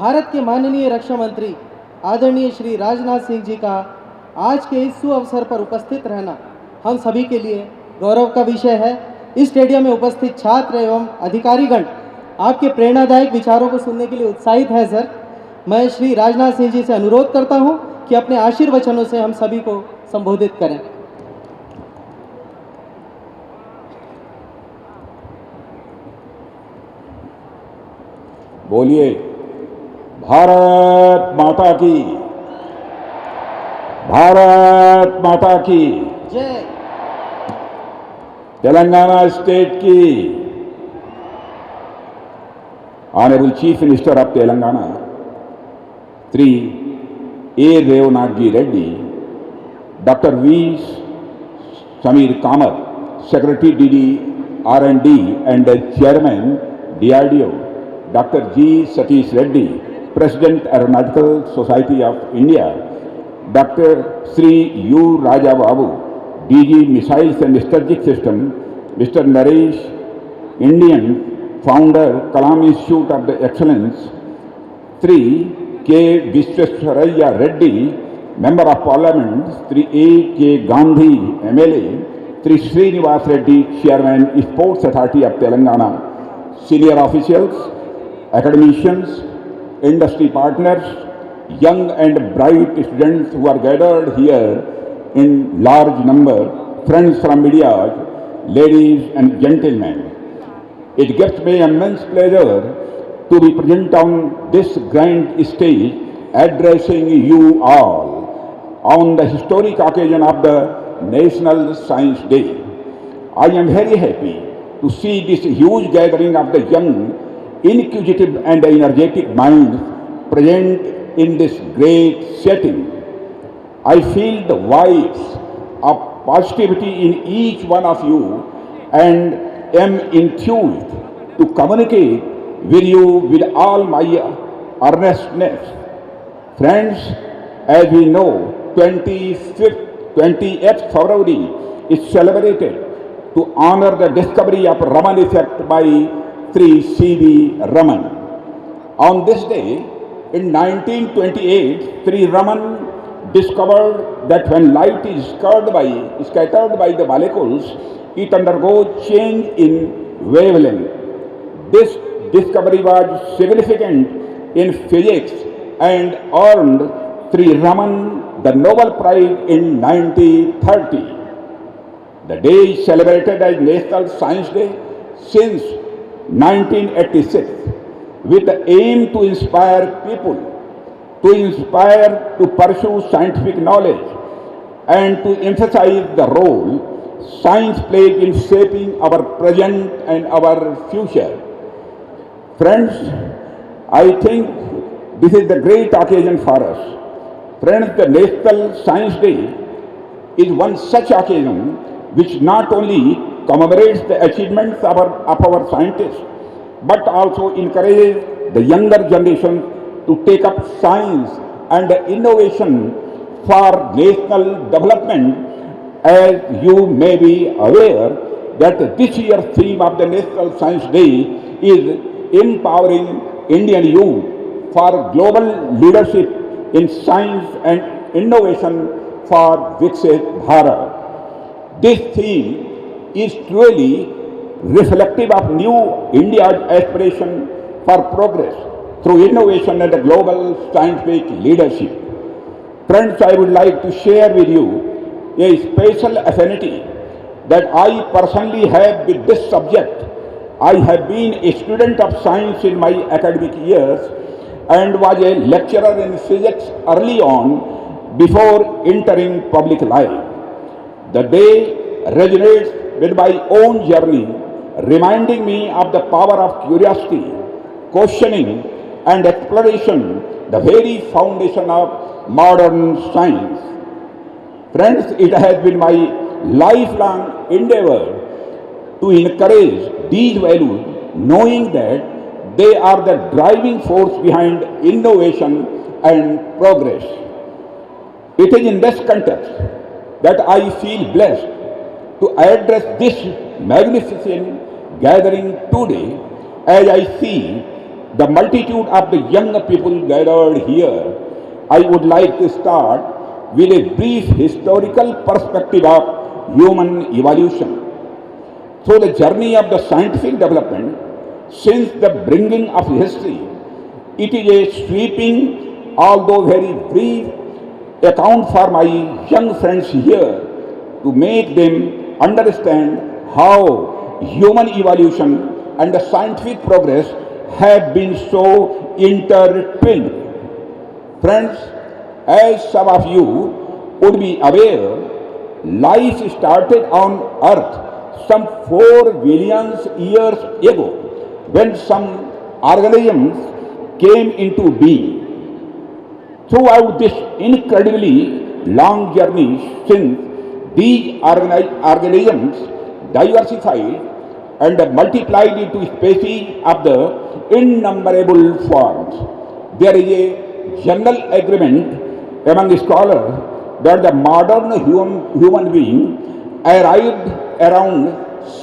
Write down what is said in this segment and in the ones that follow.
भारत के माननीय रक्षा मंत्री आदरणीय श्री राजनाथ सिंह जी का आज के इस सुअवसर पर उपस्थित रहना हम सभी के लिए गौरव का विषय है। इस स्टेडियम में उपस्थित छात्र एवं अधिकारीगण आपके प्रेरणादायक विचारों को सुनने के लिए उत्साहित है। सर, मैं श्री राजनाथ सिंह जी से अनुरोध करता हूं कि अपने आशीर्वचनों से हम सभी को संबोधित करें। बोलिए भारत माता की, भारत माता की जय। तेलंगाना स्टेट की honourable chief minister of Telangana Shri A Revanth Reddy, doctor V Sameer Kamat, secretary DD R&D and chairman DRDO, Dr. G. Satish Reddy, President Aeronautical Society of India, Dr. Sri U. Raja Babu, DG Missiles and Strategic System, Mr. Naresh Indian, Founder Kalam Institute of the Excellence, Sri K. Visvesvaraya Reddy, Member of Parliament, Sri A. K. Gandhi, MLA, Sri Srinivas Reddy, Chairman, Sports Authority of Telangana, senior officials, academicians, industry partners, young and bright students who are gathered here in large number, friends from media, ladies and gentlemen. It gives me immense pleasure to be present on this grand stage addressing you all on the historic occasion of the National Science Day. I am very happy to see this huge gathering of the young, inquisitive and energetic minds present in this great setting. I feel the vibes of positivity in each one of you and am enthused to communicate with you with all my earnestness. Friends, as we know, 20th February is celebrated to honor the discovery of Raman effect by Sri C.V. Raman. On this day, in 1928, Sri Raman discovered that when light is scattered by the molecules, it undergoes change in wavelength. This discovery was significant in physics and earned Sri Raman the Nobel Prize in 1930. The day is celebrated as National Science Day since 1986 with the aim to inspire people, to pursue scientific knowledge and to emphasize the role science plays in shaping our present and our future. Friends, I think this is the great occasion for us. Friends, the National Science Day is one such occasion which not only commemorates the achievements of our scientists, but also encourages the younger generation to take up science and innovation for national development. As you may be aware that this year's theme of the National Science Day is empowering Indian youth for global leadership in science and innovation for Viksit Bharat. This theme is truly reflective of new India's aspiration for progress through innovation and global scientific leadership. Friends, I would like to share with you a special affinity that I personally have with this subject. I have been a student of science in my academic years and was a lecturer in physics early on before entering public life. The day resonates with my own journey, reminding me of the power of curiosity, questioning and exploration, the very foundation of modern science. Friends, it has been my lifelong endeavor to encourage these values, knowing that they are the driving force behind innovation and progress. It is in this context that I feel blessed to address this magnificent gathering today, as I see the multitude of the young people gathered here, I would like to start with a brief historical perspective of human evolution. Through the journey of the scientific development since the bringing of history, it is a sweeping, although very brief, account for my young friends here to make them understand how human evolution and the scientific progress have been so intertwined. Friends, as some of you would be aware, life started on earth some 4 billion years ago when some organisms came into being. Throughout this incredibly long journey since, these organisms diversified and multiplied into species of the innumerable forms. There is a general agreement among scholars that the modern human being arrived around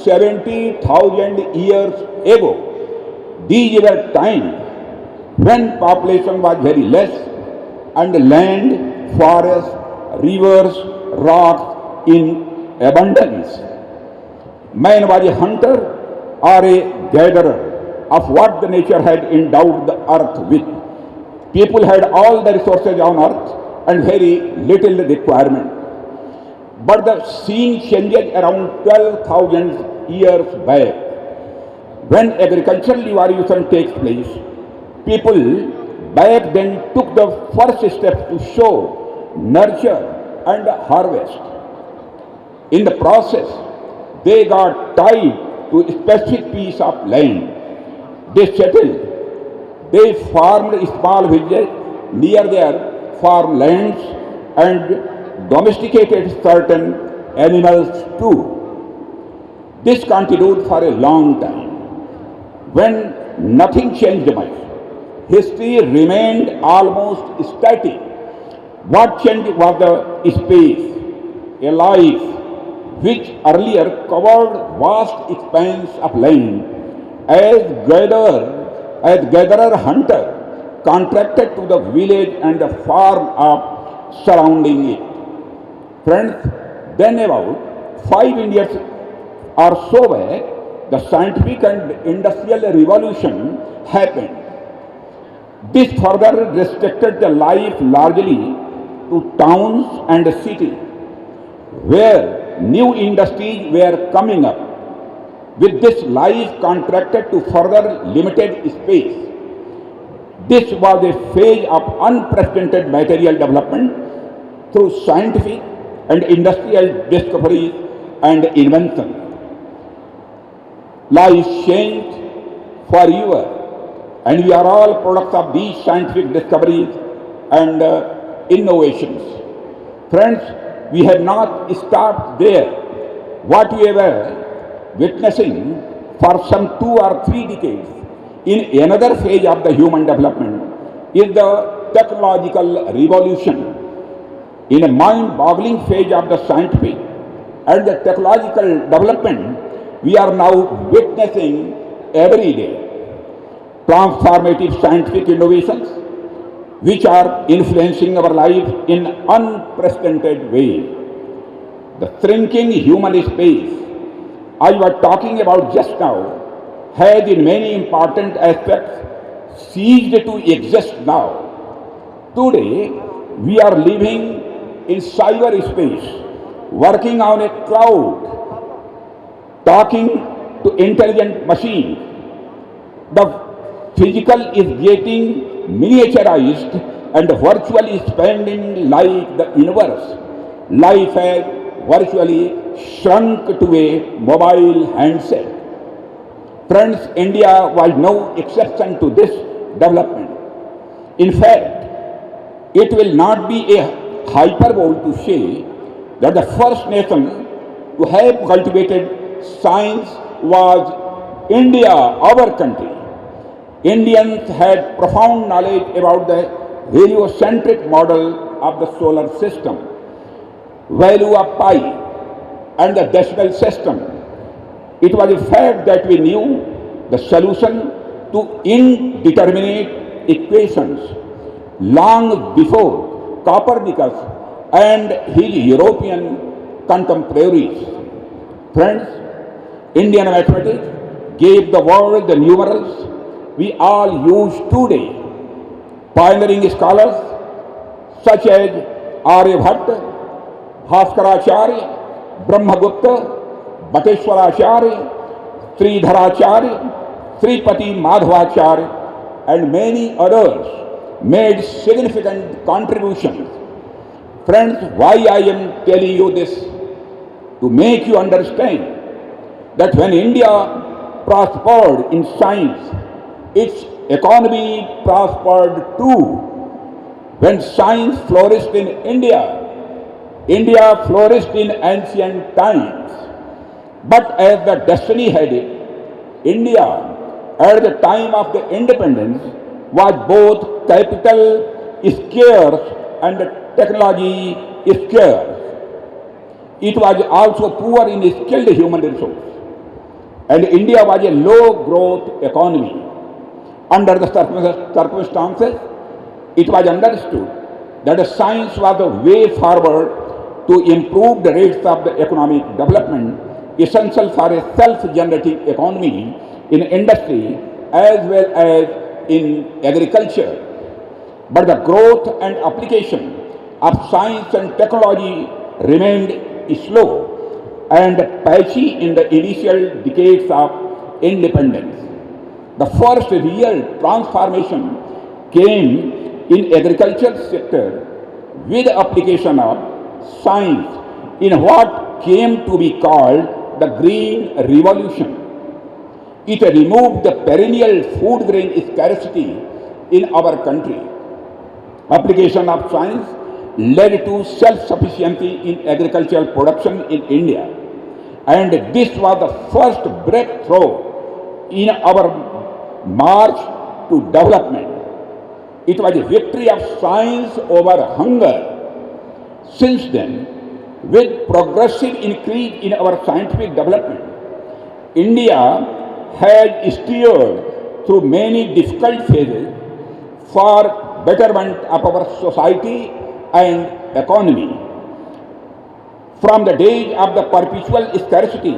70,000 years ago. These were times when population was very less and land, forests, rivers, rocks in abundance. Man was a hunter or a gatherer of what the nature had endowed the earth with. People had all the resources on earth and very little requirement. But the scene changes around 12,000 years back. When agricultural evolution takes place, people back then took the first step to sow, nurture and harvest. In the process, they got tied to a specific piece of land. They settled. They farmed small villages near their farmlands and domesticated certain animals too. This continued for a long time. When nothing changed much, history remained almost static. What changed was the space, a life which earlier covered vast expanse of land as gatherer-hunter contracted to the village and the farm of surrounding it. Friends, then about 5 years or so back, the scientific and industrial revolution happened. This further restricted the life largely to towns and cities, where new industries were coming up. With this, life contracted to further limited space. This was a phase of unprecedented material development through scientific and industrial discoveries and invention. Life changed forever, and we are all products of these scientific discoveries and innovations. Friends, we have not stopped there. What we were witnessing for some 2 or 3 decades in another phase of the human development is the technological revolution. In a mind-boggling phase of the scientific and the technological development, we are now witnessing every day transformative scientific innovations which are influencing our life in unprecedented ways. The shrinking human space I was talking about just now has in many important aspects ceased to exist now. Today, we are living in cyberspace, working on a cloud, talking to intelligent machines. The physical is getting miniaturized and virtually expanding like the universe. Life has virtually shrunk to a mobile handset. Friends, India was no exception to this development. In fact, it will not be a hyperbole to say that the first nation to have cultivated science was India, our country. Indians had profound knowledge about the heliocentric model of the solar system, value of pi, and the decimal system. It was a fact that we knew the solution to indeterminate equations long before Copernicus and his European contemporaries. Friends, Indian mathematics gave the world the numerals we all use today. Pioneering scholars such as Aryabhatta, Bhaskaracharya, Brahmagupta, Bateshwaracharya, Sridharacharya, Sripati Madhavacharya, and many others made significant contributions. Friends, why I am telling you this? To make you understand that when India prospered in science, its economy prospered too. When science flourished in India, India flourished in ancient times. But as the destiny had it, India at the time of the independence was both capital scarce and technology scarce. It was also poor in skilled human resource. And India was a low growth economy. Under the circumstances, it was understood that science was the way forward to improve the rates of the economic development essential for a self-generating economy in industry as well as in agriculture. But the growth and application of science and technology remained slow and patchy in the initial decades of independence. The first real transformation came in agriculture sector with the application of science in what came to be called the Green Revolution. It removed the perennial food grain scarcity in our country. Application of science led to self-sufficiency in agricultural production in India. And this was the first breakthrough in our march to development. It was a victory of science over hunger. Since then, with progressive increase in our scientific development, India has steered through many difficult phases for betterment of our society and economy. From the days of the perpetual scarcity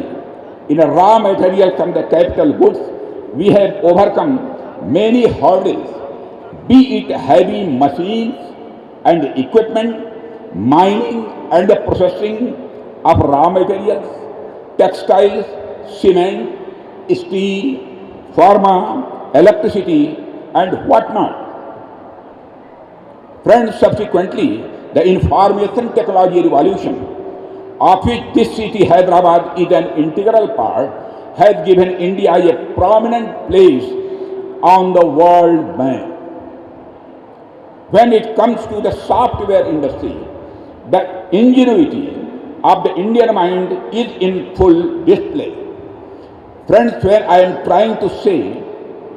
in raw material from the capital goods, we have overcome many hurdles, be it heavy machines and equipment, mining and the processing of raw materials, textiles, cement, steel, pharma, electricity, and whatnot. Friends, subsequently, the information technology revolution, of which this city, Hyderabad, is an integral part, has given India a prominent place on the world map. When it comes to the software industry, the ingenuity of the Indian mind is in full display. Friends, what I am trying to say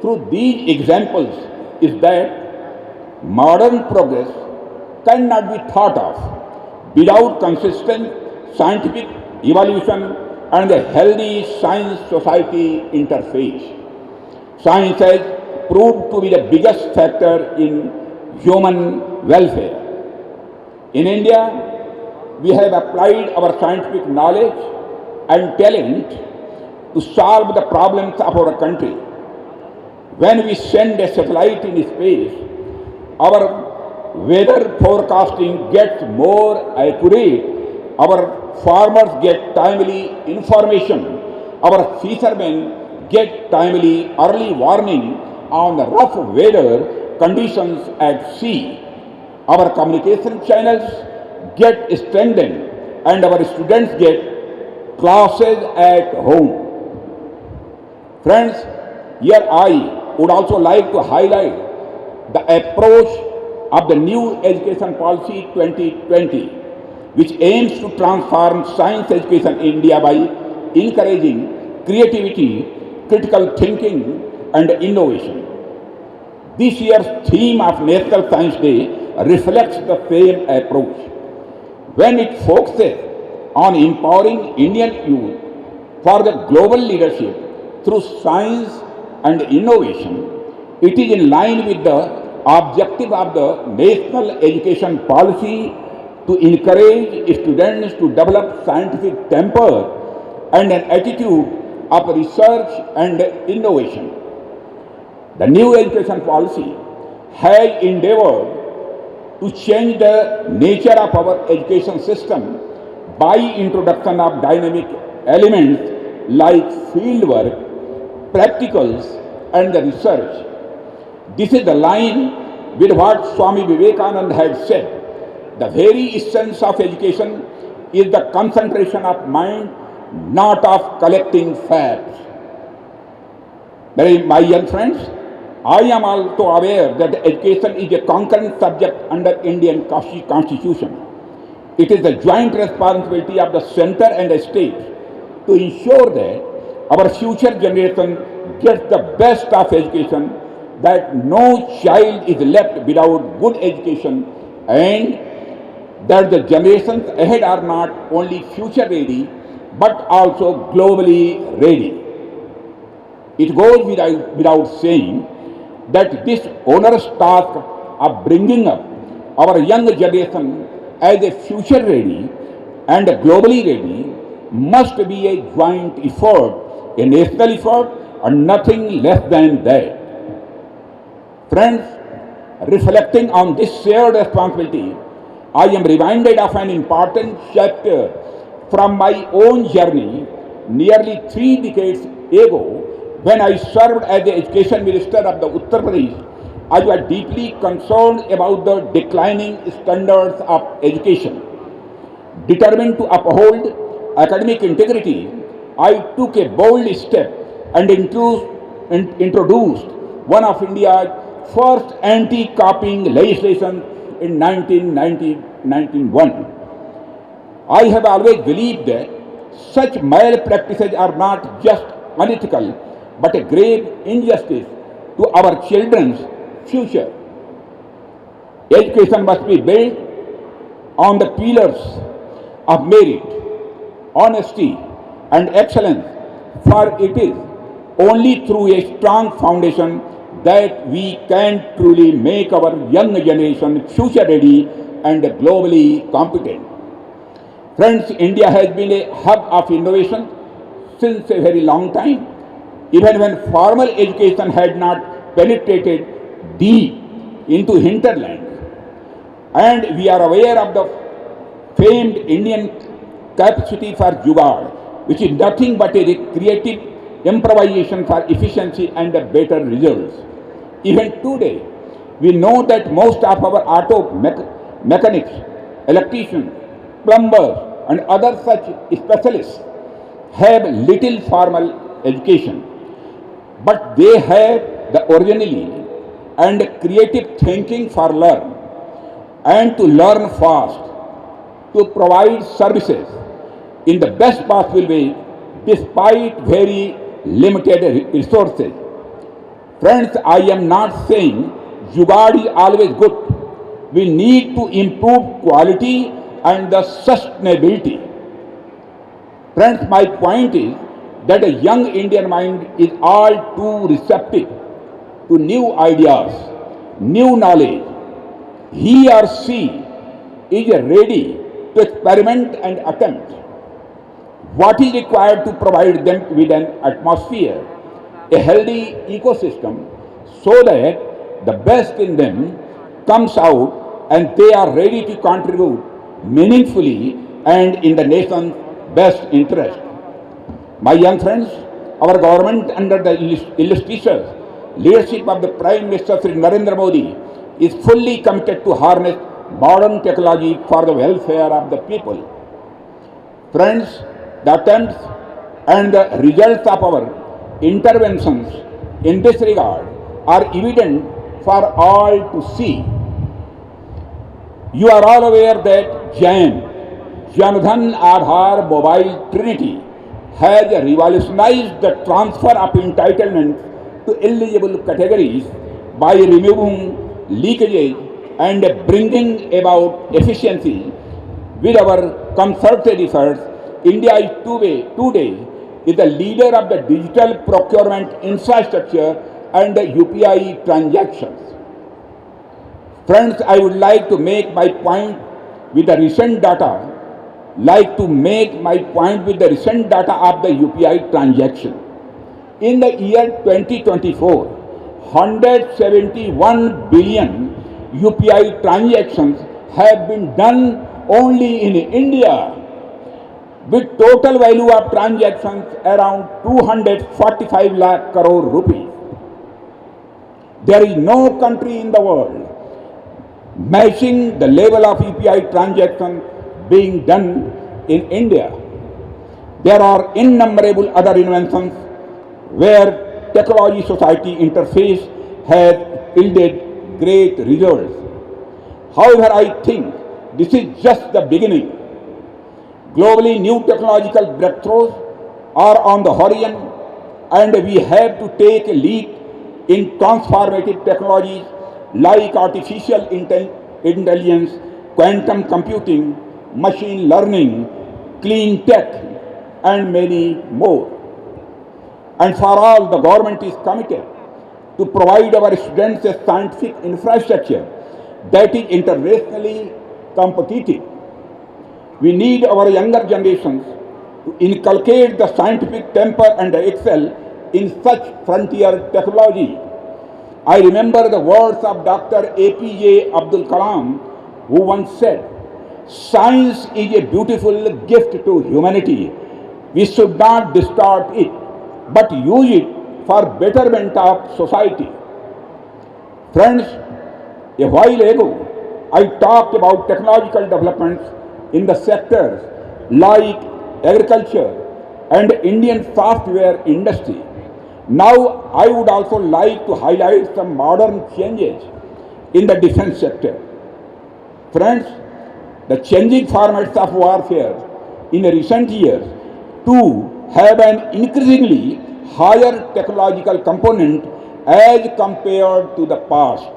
through these examples is that modern progress cannot be thought of without consistent scientific evolution and a healthy science-society interface. Science has proved to be the biggest factor in human welfare. In India, we have applied our scientific knowledge and talent to solve the problems of our country. When we send a satellite in space, our weather forecasting gets more accurate, our farmers get timely information, our fishermen get timely early warning on the rough weather conditions at sea. Our communication channels get strengthened and our students get classes at home. Friends, here I would also like to highlight the approach of the new Education Policy 2020, which aims to transform science education in India by encouraging creativity, critical thinking, and innovation. This year's theme of National Science Day reflects the same approach, when it focuses on empowering Indian youth for the global leadership through science, and innovation, it is in line with the objective of the national education policy to encourage students to develop scientific temper and an attitude of research and innovation. The new education policy has endeavored to change the nature of our education system by introduction of dynamic elements like fieldwork, practicals, and the research. This is the line with what Swami Vivekananda had said. The very essence of education is the concentration of mind, not of collecting facts. My young friends, I am also aware that education is a concurrent subject under Indian Constitution. It is the joint responsibility of the center and the state to ensure that our future generation gets the best of education, that no child is left without good education, and that the generations ahead are not only future ready but also globally ready. It goes without saying that this onerous task of bringing up our young generation as a future ready and globally ready must be a joint effort, a national effort, and nothing less than that. Friends, reflecting on this shared responsibility, I am reminded of an important chapter from my own journey nearly 3 decades ago when I served as the Education Minister of the Uttar Pradesh. I was deeply concerned about the declining standards of education. Determined to uphold academic integrity, I took a bold step and introduced one of India's first anti-copying legislation in 1991. I have always believed that such malpractices are not just unethical but a grave injustice to our children's future. Education must be built on the pillars of merit, honesty, and excellence, for it is only through a strong foundation that we can truly make our young generation future ready and globally competent. Friends, India has been a hub of innovation since a very long time, even when formal education had not penetrated deep into hinterland. And we are aware of the famed Indian capacity for jugaad, which is nothing but a creative improvisation for efficiency and better results. Even today, we know that most of our auto mechanics, electricians, plumbers, and other such specialists have little formal education, but they have the originality and creative thinking for learn and to learn fast, to provide services in the best possible way despite very limited resources. Friends, I am not saying jugaad is always good. We need to improve quality and the sustainability. Friends, my point is that a young Indian mind is all too receptive to new ideas, new knowledge. He or she is ready to experiment and attempt. What is required to provide them with an atmosphere, a healthy ecosystem, so that the best in them comes out and they are ready to contribute meaningfully and in the nation's best interest. My young friends, our government under the illustrious leadership of the Prime Minister Sri Narendra Modi is fully committed to harness modern technology for the welfare of the people. Friends, the attempts and the results of our interventions in this regard are evident for all to see. You are all aware that JAM, Jan Dhan Aadhaar Mobile Trinity, has revolutionized the transfer of entitlements to eligible categories by removing leakages and bringing about efficiency. With our concerted efforts, India is today is the leader of the digital procurement infrastructure and the UPI transactions. Friends, I would like to make my point with the recent data of the UPI transaction. In the year 2024, 171 billion UPI transactions have been done only in India, with total value of transactions around 245 lakh crore rupees. There is no country in the world matching the level of UPI transactions being done in India. There are innumerable other inventions where technology society interface has yielded great results. However, I think this is just the beginning. Globally, new technological breakthroughs are on the horizon, and we have to take a lead in transformative technologies like artificial intelligence, quantum computing, machine learning, clean tech, and many more. And for all, the government is committed to provide our students a scientific infrastructure that is internationally competitive. We need our younger generations to inculcate the scientific temper and excel in such frontier technology. I remember the words of Dr. APJ Abdul Kalam, who once said, "Science is a beautiful gift to humanity. We should not distort it, but use it for betterment of society." Friends, a while ago, I talked about technological developments in the sectors like agriculture and Indian software industry. Now, I would also like to highlight some modern changes in the defense sector. Friends, the changing formats of warfare in recent years too have an increasingly higher technological component as compared to the past.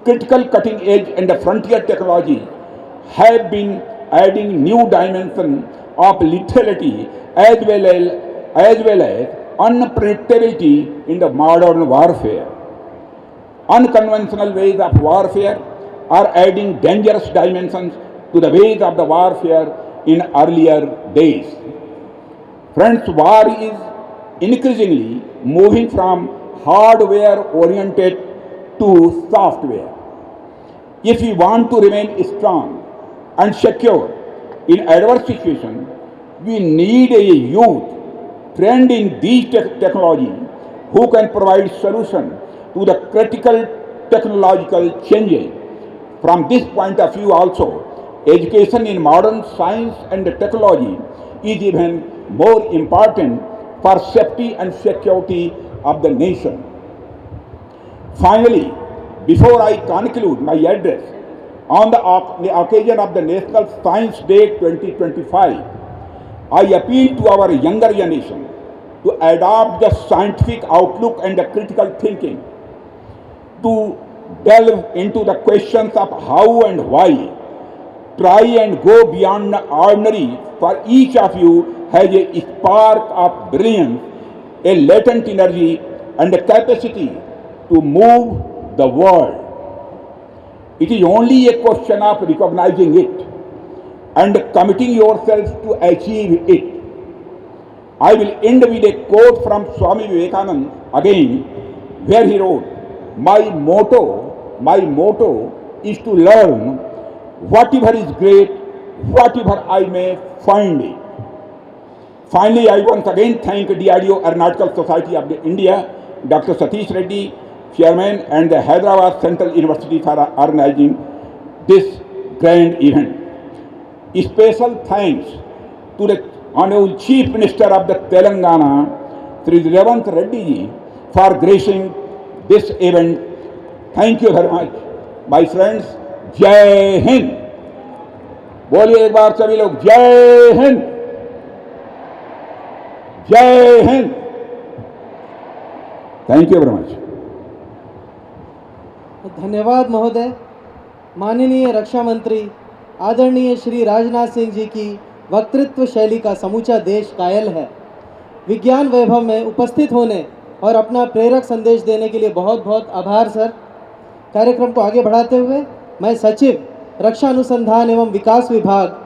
Critical cutting edge and the frontier technology have been adding new dimension of lethality as well as unpredictability in the modern warfare. Unconventional ways of warfare are adding dangerous dimensions to the ways of the warfare in earlier days. Friends, war is increasingly moving from hardware oriented to software. If we want to remain strong and secure in adverse situations, we need a youth trained in these technologies who can provide solutions to the critical technological changes. From this point of view also, education in modern science and technology is even more important for safety and security of the nation. Finally, before I conclude my address on the occasion of the National Science Day 2025, I appeal to our younger generation to adopt the scientific outlook and the critical thinking, to delve into the questions of how and why, try and go beyond the ordinary, for each of you has a spark of brilliance, a latent energy and a capacity to move the world. It is only a question of recognizing it and committing yourself to achieve it. I will end with a quote from Swami Vivekananda again, where he wrote, my motto is to learn whatever is great, whatever I may find it." Finally, I once again thank DRDO Aeronautical Society of India, Dr. Satish Reddy, Chairman, and the Hyderabad Central University for organizing this grand event. Special thanks to the Honorable Chief Minister of the Telangana, Sri Revanth Reddy ji, for gracing this event. Thank you very much. My friends, Jai Hind. बोलिए एक बार सभी लोग, जय हिंद, जय Hind. Thank you very much. धन्यवाद महोदय. माननीय रक्षा मंत्री आदरणीय श्री राजनाथ सिंह जी की वक्तृत्व शैली का समूचा देश कायल है. विज्ञान वैभव में उपस्थित होने और अपना प्रेरक संदेश देने के लिए बहुत बहुत आभार सर। कार्यक्रम को आगे बढ़ाते हुए मैं सचिव रक्षा अनुसंधान एवं विकास विभाग